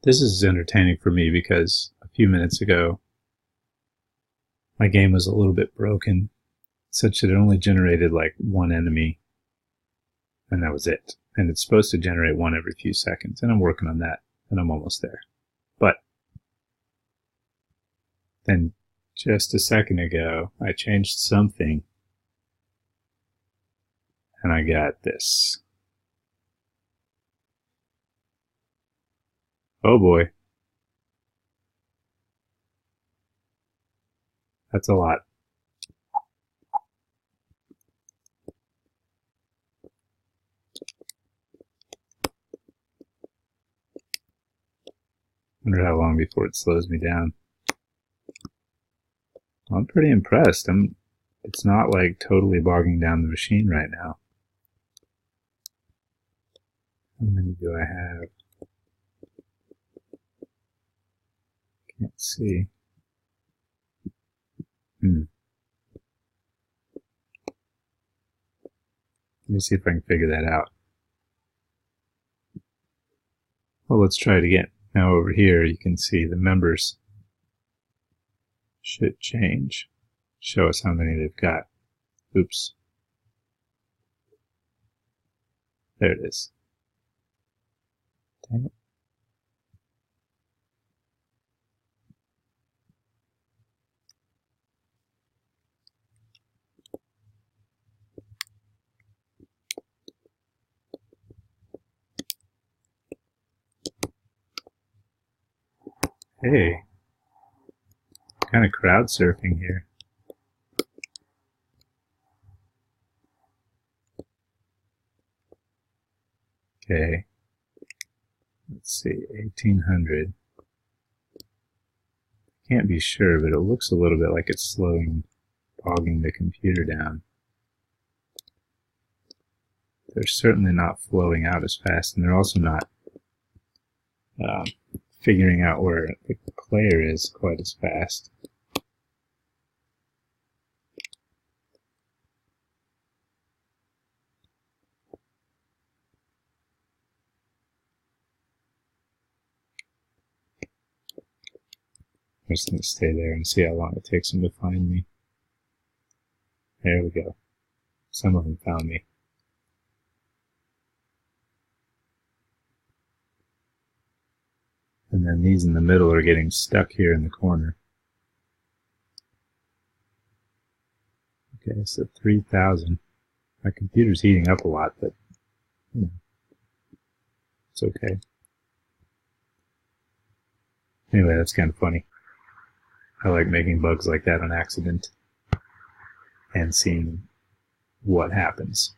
This is entertaining for me because a few minutes ago my game was a little bit broken, such that it only generated like one enemy, and that was it. And it's supposed to generate one every few seconds, and I'm working on that, and I'm almost there. But then just a second ago, I changed something, and I got this. Oh boy. That's a lot. Wonder how long before it slows me down. I'm pretty impressed. It's not like totally bogging down the machine right now. How many do I have? Can't see. Let me see if I can figure that out. Well, let's try it again. Now over here you can see the members should change. Show us how many they've got. Oops. There it is. Dang it. Hey, kind of crowd surfing here. Okay, let's see, 1800. Can't be sure, but it looks a little bit like it's bogging the computer down. They're certainly not flowing out as fast, and they're also not figuring out where the player is quite as fast. I'm just going to stay there and see how long it takes them to find me. There we go. Some of them found me. And then these in the middle are getting stuck here in the corner. Okay, so 3,000. My computer's heating up a lot, but it's okay. Anyway, that's kind of funny. I like making bugs like that on accident and seeing what happens.